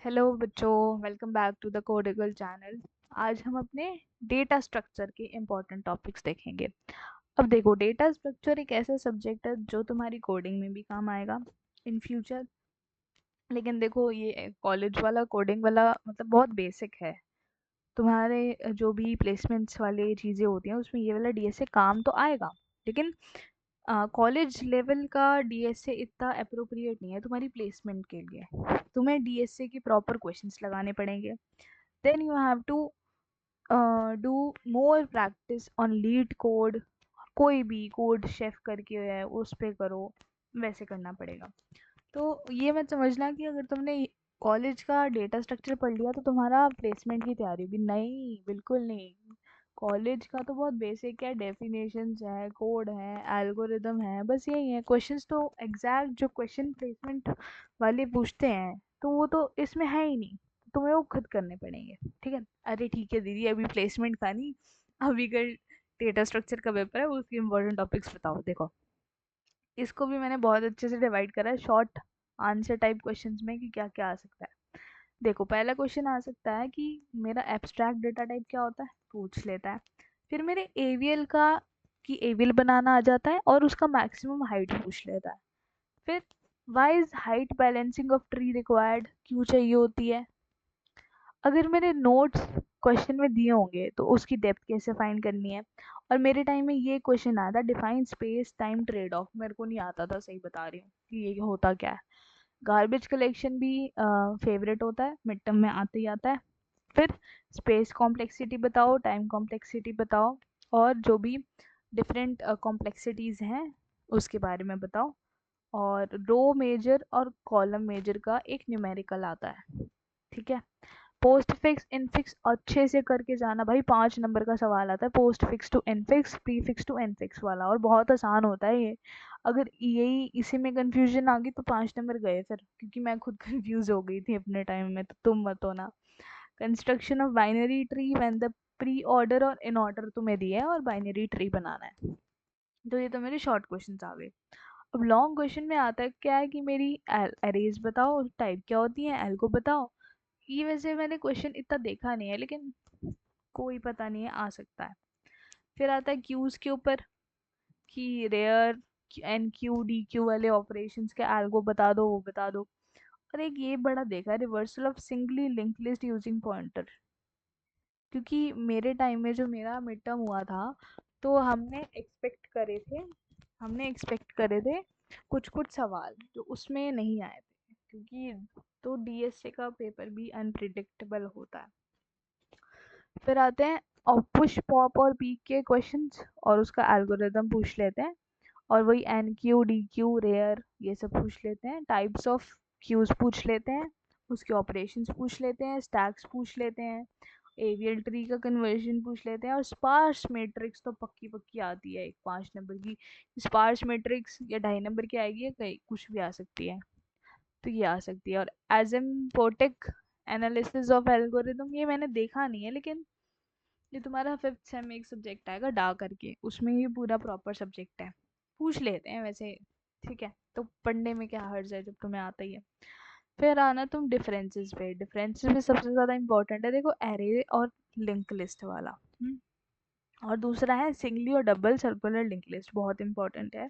Hello बच्चों, welcome back to the Codigal channel. आज हम अपने डेटा स्ट्रक्चर के इम्पोर्टेंट टॉपिक्स देखेंगे। अब देखो, डेटा स्ट्रक्चर एक ऐसा सब्जेक्ट है जो तुम्हारी कोडिंग में भी काम आएगा इन फ्यूचर। लेकिन देखो, ये कॉलेज वाला कोडिंग वाला मतलब बहुत बेसिक है। तुम्हारे जो भी प्लेसमेंट्स वाले चीज़ें होती हैं उसमें ये वाला डीएसए काम तो आएगा, लेकिन कॉलेज लेवल का डीएसए इतना अप्रोप्रिएट नहीं है तुम्हारी प्लेसमेंट के लिए। तुम्हें डीएसए के प्रॉपर क्वेश्चंस लगाने पड़ेंगे। Then you have to do more practice on LeetCode. कोई भी कोड शेफ करके है उस पे करो, वैसे करना पड़ेगा। तो ये मत समझना कि अगर तुमने कॉलेज का डेटा स्ट्रक्चर पढ़ लिया तो तुम्हारा प्लेसमेंट की तैयारी होगी, नहीं, बिल्कुल नहीं। कॉलेज का तो बहुत बेसिक है, डेफिनेशंस है, कोड है, एल्गोरिदम है, बस यही है। क्वेश्चंस तो एग्जैक्ट जो क्वेश्चन प्लेसमेंट वाले पूछते हैं तो वो तो इसमें है ही नहीं, तुम्हें वो खुद करने पड़ेंगे। ठीक है। अरे ठीक है दीदी, अभी प्लेसमेंट का नहीं, अभी कल डेटा स्ट्रक्चर का पेपर है, उसके इम्पोर्टेंट टॉपिक्स बताओ। देखो, इसको भी मैंने बहुत अच्छे से डिवाइड करा है शॉर्ट आंसर टाइप क्वेश्चंस में कि क्या क्या आ सकता है। देखो, पहला क्वेश्चन आ सकता है कि मेरा एब्स्ट्रैक्ट डेटा टाइप क्या होता है, पूछ लेता है। फिर मेरे एवीएल का कि एवीएल बनाना आ जाता है और उसका मैक्सिमम हाइट पूछ लेता है। फिर why is height balancing of tree required, क्यों चाहिए होती है। अगर मेरे नोट्स क्वेश्चन में दिए होंगे तो उसकी डेप्थ कैसे फाइंड करनी है। और मेरे टाइम में ये क्वेश्चन आया था, define space time trade off, मेरे को नहीं आता था, सही बता रही हूँ कि ये होता क्या है। गार्बेज कलेक्शन भी फेवरेट होता है, मिड टर्म में आते ही आता है। फिर स्पेस कॉम्प्लेक्सिटी बताओ, टाइम कॉम्प्लेक्सिटी बताओ, और जो भी डिफरेंट कॉम्प्लेक्सिटीज़ हैं उसके बारे में बताओ। और रो मेजर और कॉलम मेजर का एक न्यूमेरिकल आता है। ठीक है। पोस्ट फिक्स इनफिक्स अच्छे से करके जाना भाई, 5 नंबर का सवाल आता है, postfix to infix, prefix to infix वाला, और बहुत आसान होता है ये। अगर यही इसी में कंफ्यूजन आ गई तो 5 नंबर गए फिर, क्योंकि मैं खुद कंफ्यूज हो गई थी अपने टाइम में, तो तुम मत होना। Construction of binary tree when the pre order और इन ऑर्डर तुम्हें दिया है और बाइनरी ट्री बनाना है। तो ये तो मेरे शॉर्ट क्वेश्चंस आ गए। अब लॉन्ग क्वेश्चन में आता है क्या है कि मेरी एरेज बताओ, टाइप क्या होती है, एल्गो बताओ। ये वैसे मैंने क्वेश्चन इतना देखा नहीं है, लेकिन कोई पता नहीं है, आ सकता है। फिर आता है क्यूज के ऊपर कि rear enqueue dequeue वाले ऑपरेशंस के एल्गो बता दो, वो बता दो। और एक ये बड़ा देखा है, reversal of singly link list using pointer. क्योंकि मेरे टाइम में जो मेरा मिड टर्म हुआ था तो हमने एक्सपेक्ट करे थे कुछ कुछ सवाल जो उसमें नहीं आए थे, क्योंकि तो डीएसए का पेपर भी अनप्रिडिक्टेबल होता है। फिर आते हैं और पुश पॉप और पीक के क्वेश्चंस, और उसका एल्गोरिदम पूछ लेते हैं। और वही enqueue dequeue rear ये सब पूछ लेते हैं। टाइप्स ऑफ क्यूज पूछ लेते हैं, उसके ऑपरेशंस पूछ लेते हैं, स्टैक्स पूछ लेते हैं, एवियल ट्री का कन्वर्जन पूछ लेते हैं। और स्पार्स मैट्रिक्स तो पक्की पक्की आती है, एक 5 नंबर की स्पार्स मैट्रिक्स या 2.5 नंबर की आएगी, या कहीं कुछ भी आ सकती है, तो ये आ सकती है। और एजम्पोटिक एनालिसिस ऑफ एल्गोरिदम ये मैंने देखा नहीं है, लेकिन ये तुम्हारा 5th सेम में एक सब्जेक्ट आएगा डा करके, उसमें ये पूरा प्रॉपर सब्जेक्ट है, पूछ लेते हैं वैसे। ठीक है, तो पढ़ने में क्या हर्ज है जब तुम्हें आता ही है। फिर आना तुम डिफरेंसेस पे। डिफरेंसेस में सबसे ज़्यादा इंपॉर्टेंट है, देखो, एरे और लिंक लिस्ट वाला। और दूसरा है सिंगली और डबल सर्कुलर लिंक लिस्ट, बहुत इंपॉर्टेंट है।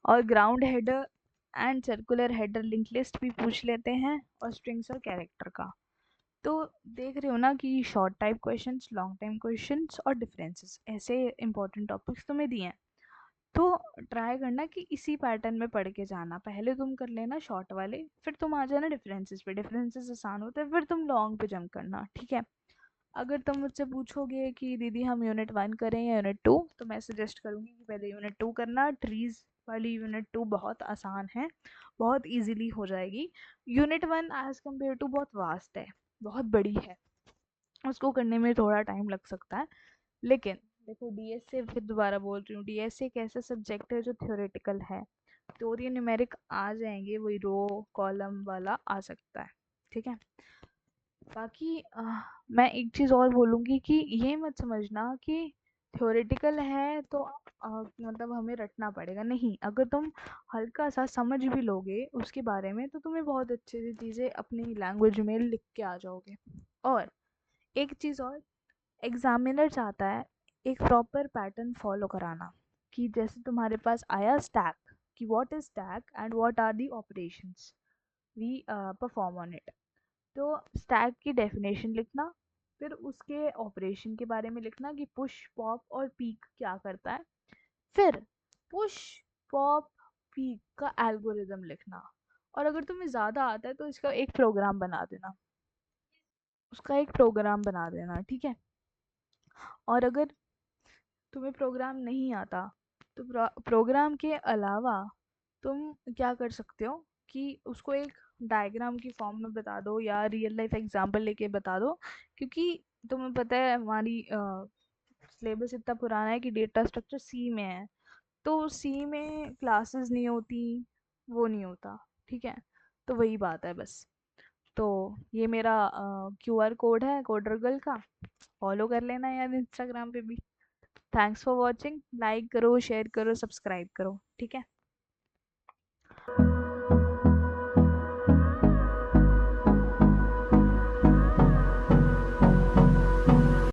और ground header and circular header link list भी पूछ लेते हैं, और स्ट्रिंग्स और कैरेक्टर का। तो देख रहे हो ना कि short type questions, long time questions और डिफरेंसेस, ऐसे इंपॉर्टेंट टॉपिक्स तुम्हें दिए हैं। तो ट्राई करना कि इसी पैटर्न में पढ़ के जाना, पहले तुम कर लेना शॉर्ट वाले, फिर तुम आ जाना डिफरेंसेस पे। डिफरेंसेस आसान होते हैं, फिर तुम लॉन्ग पे जंप करना। ठीक है। अगर तुम मुझसे पूछोगे कि दीदी हम यूनिट 1 करें या यूनिट 2, तो मैं सजेस्ट करूँगी कि पहले यूनिट 2 करना। ट्रीज वाली यूनिट 2 बहुत आसान है, बहुत इजीली हो जाएगी। यूनिट 1 एज कम्पेयर टू बहुत वास्ट है, बहुत बड़ी है, उसको करने में थोड़ा टाइम लग सकता है। लेकिन देखो, डीएसए, फिर दोबारा बोल रही हूँ, डीएसए एक ऐसा सब्जेक्ट है जो थ्योरेटिकल है, तो ये न्यूमेरिक आ जाएंगे, वही रो कॉलम वाला आ सकता है। ठीक है। बाकी मैं एक चीज़ और बोलूँगी कि ये मत समझना कि थ्योरेटिकल है तो मतलब हमें रटना पड़ेगा नहीं, अगर तुम हल्का सा समझ भी लोगे उसके बारे में तो तुम्हें बहुत अच्छे से चीज़ें अपनी लैंग्वेज में लिख के आ जाओगे। और एक चीज़ और, एग्जामिनर चाहता है एक प्रॉपर पैटर्न फॉलो कराना, कि जैसे तुम्हारे पास आया स्टैक, कि what is stack and what are the operations we perform on it. तो स्टैक की डेफिनेशन लिखना, फिर उसके ऑपरेशन के बारे में लिखना कि पुश पॉप और पीक क्या करता है, फिर पुश पॉप पीक का एल्गोरिदम लिखना, और अगर तुम्हें ज़्यादा आता है तो इसका एक प्रोग्राम बना देना, उसका एक प्रोग्राम बना देना, ठीक है। और अगर तुम्हें प्रोग्राम नहीं आता तो प्रोग्राम के अलावा तुम क्या कर सकते हो कि उसको एक डायग्राम की फॉर्म में बता दो या रियल लाइफ एग्जांपल लेके बता दो, क्योंकि तुम्हें पता है हमारी सिलेबस इतना पुराना है कि डेटा स्ट्रक्चर सी में है, तो सी में क्लासेस नहीं होती, वो नहीं होता, ठीक है। तो वही बात है बस। तो ये मेरा QR कोड है कोडर गर्ल का, फॉलो कर लेना यार इंस्टाग्राम पे भी। थैंक्स फॉर वॉचिंग, लाइक करो शेयर करो सब्सक्राइब करो, ठीक है।